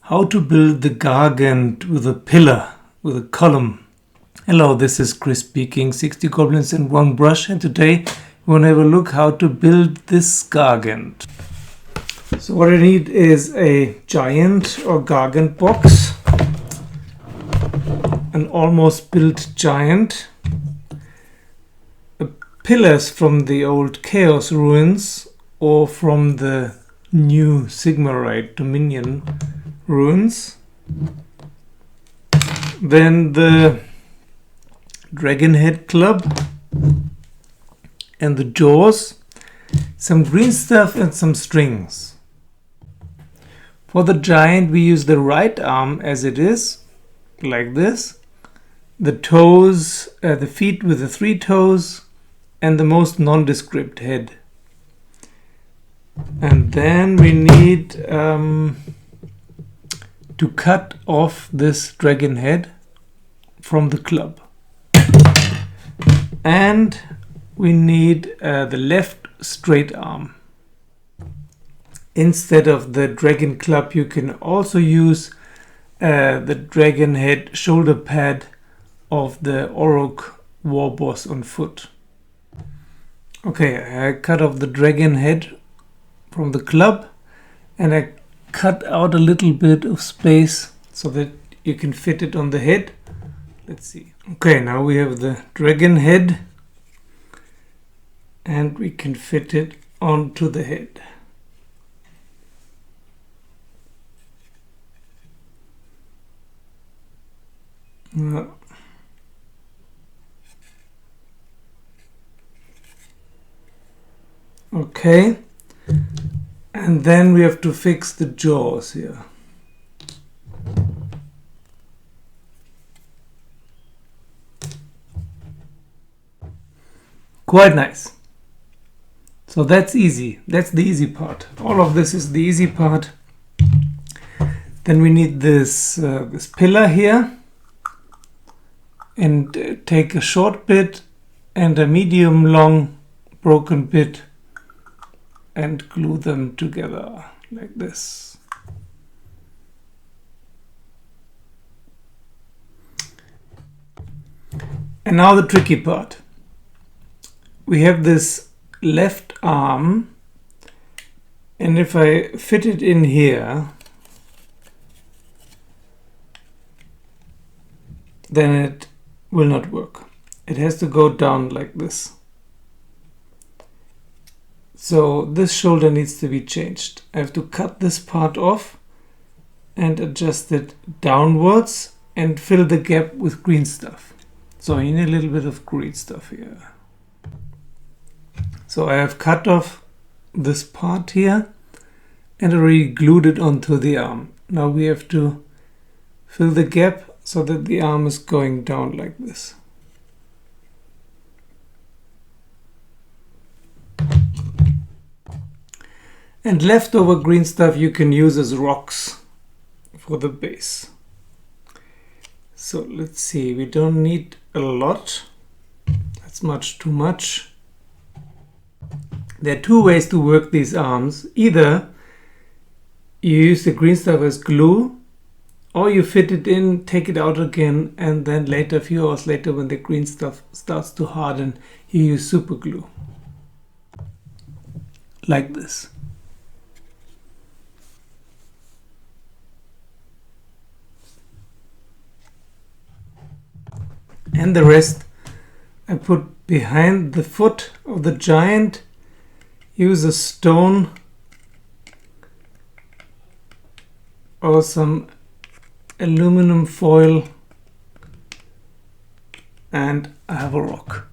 How to build the Gargant with a pillar, with a column. Hello, this is Chris speaking, 60 Goblins in one brush, and today we want to have a look how to build this Gargant. So what I need is a giant or Gargant box, an almost built giant, pillars from the old Chaos ruins or from the new Sigmar Dominion ruins, then the dragon head club and the jaws, some green stuff and some strings. For the giant we use the right arm as it is, like this, the toes, the feet with the 3 toes, and the most nondescript head. And then we need to cut off this dragon head from the club. And we need the left straight arm. Instead of the dragon club, you can also use the dragon head shoulder pad of the Orok war boss on foot. Okay, I cut off the dragon head from the club and I cut out a little bit of space so that you can fit it on the head. Let's see. Okay, now we have the dragon head and we can fit it onto the head. Okay, and then we have to fix the jaws here. Quite nice. So that's easy. That's the easy part. All of this is the easy part. Then we need this this pillar here, and take a short bit and a medium long broken bit and glue them together like this. And now the tricky part. We have this left arm, and if I fit it in here, then it will not work. It has to go down like this. So this shoulder needs to be changed. I have to cut this part off and adjust it downwards and fill the gap with green stuff. So you need a little bit of green stuff here. So I have cut off this part here and already glued it onto the arm. Now we have to fill the gap so that the arm is going down like this. And leftover green stuff you can use as rocks for the base. So let's see, we don't need a lot. That's much too much. There are 2 ways to work these arms. Either you use the green stuff as glue, or you fit it in, take it out again, and then later, a few hours later, when the green stuff starts to harden, you use super glue. Like this. And the rest I put behind the foot of the giant. Use a stone or some aluminum foil, and I have a rock.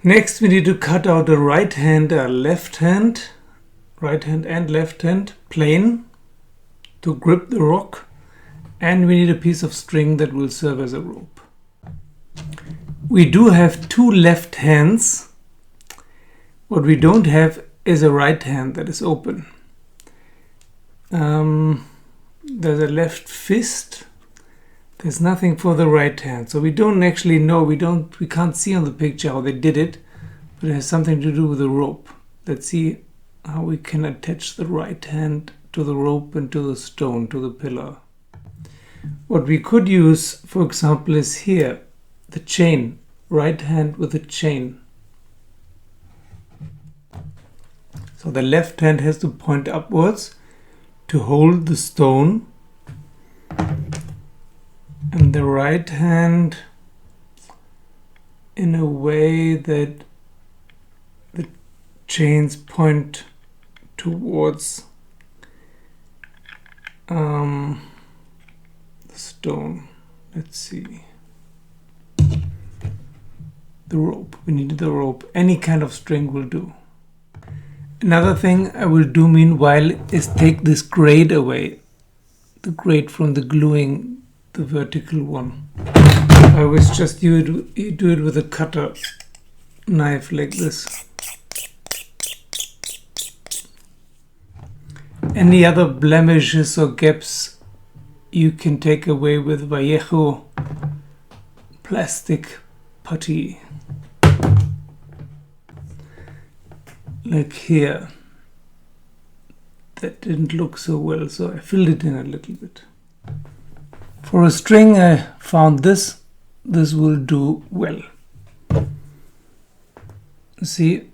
Next we need to cut out a right hand, a left hand, right hand and left hand plane to grip the rock, and we need a piece of string that will serve as a rope. We do have 2 left hands. What we don't have is a right hand that is open. There's a left fist. There's nothing for the right hand. So we don't actually know, we can't see on the picture how they did it, but it has something to do with the rope. Let's see how we can attach the right hand to the rope and to the stone, to the pillar. What we could use, for example, is here, the chain, right hand with the chain. So the left hand has to point upwards to hold the stone, and the right hand in a way that the chains point towards the stone. Let's see. The rope. We need the rope. Any kind of string will do. Another thing I will do meanwhile is take this grade away. The grade from the gluing, the vertical one. I always just do it with a cutter knife like this. Any other blemishes or gaps you can take away with Vallejo plastic putty. Like here. That didn't look so well, so I filled it in a little bit. For a string I found this will do well. See,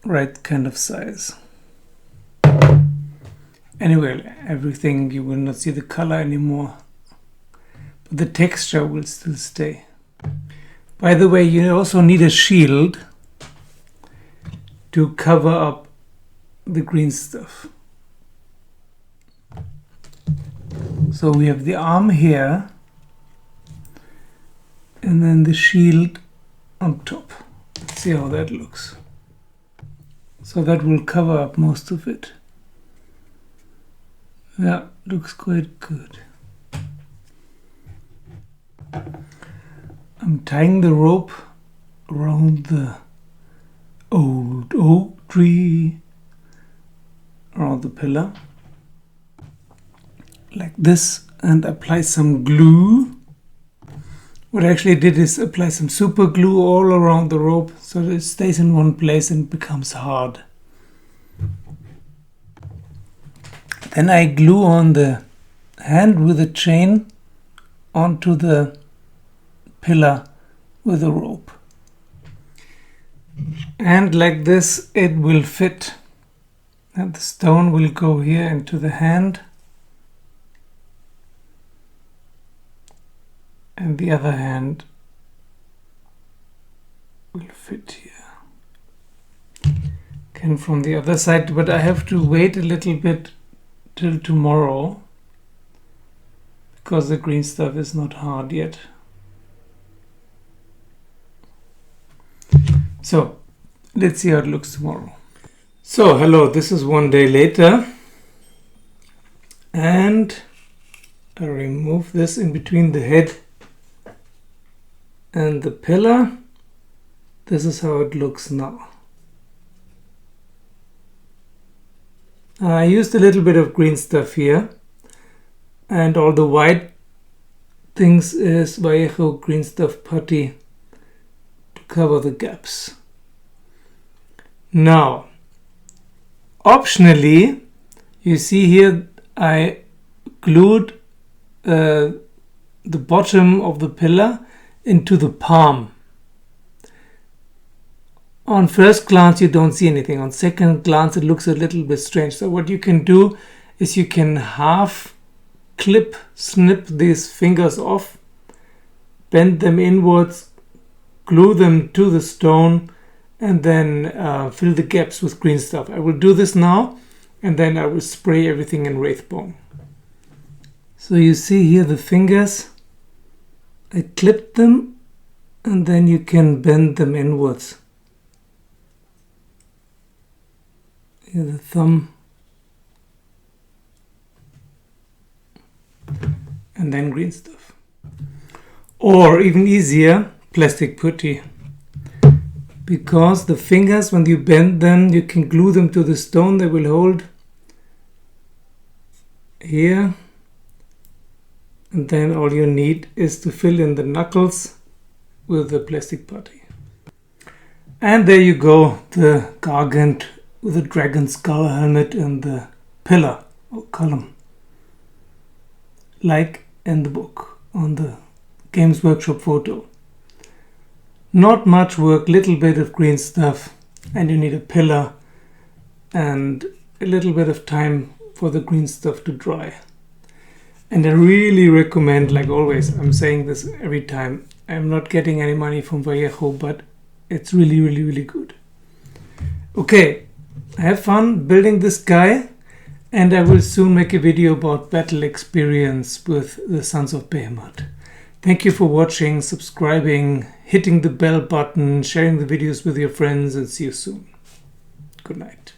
right kind of size. Anyway, everything, you will not see the color anymore, but the texture will still stay. By the way, you also need a shield to cover up the green stuff. So we have the arm here and then the shield on top. Let's see how that looks. So that will cover up most of it. Yeah, looks quite good. I'm tying the rope around the old oak tree, around the pillar, like this, and apply some glue. What I actually did is apply some super glue all around the rope so that it stays in one place and becomes hard. Then I glue on the hand with the chain onto the pillar with the rope. And like this it will fit. And the stone will go here into the hand. And the other hand will fit here. Again from the other side, but I have to wait a little bit till tomorrow because the green stuff is not hard yet. So let's see how it looks tomorrow. So hello, this is one day later, and I remove this in between the head and the pillar. This is how it looks now. I used a little bit of green stuff here, and all the white things is Vallejo green stuff putty to cover the gaps. Now, optionally, you see here I glued the bottom of the pillar into the palm. On first glance you don't see anything. On second glance it looks a little bit strange. So what you can do is you can half snip these fingers off, bend them inwards, glue them to the stone, and then fill the gaps with green stuff. I will do this now, and then I will spray everything in Wraithbone. So you see here the fingers, I clipped them, and then you can bend them inwards. Here the thumb, and then green stuff. Or even easier, plastic putty. Because the fingers, when you bend them, you can glue them to the stone, they will hold. here, and then all you need is to fill in the knuckles with the plastic putty. And there you go, the Gargant with the dragon skull helmet and the pillar or column, like in the book on the Games Workshop photo. Not much work, little bit of green stuff, and you need a pillar and a little bit of time for the green stuff to dry. And I really recommend, like always, I'm saying this every time, I'm not getting any money from Vallejo, but it's really, really, really good. Okay, have fun building this guy, and I will soon make a video about battle experience with the Sons of Behemat. Thank you for watching, subscribing, hitting the bell button, sharing the videos with your friends, and see you soon. Good night.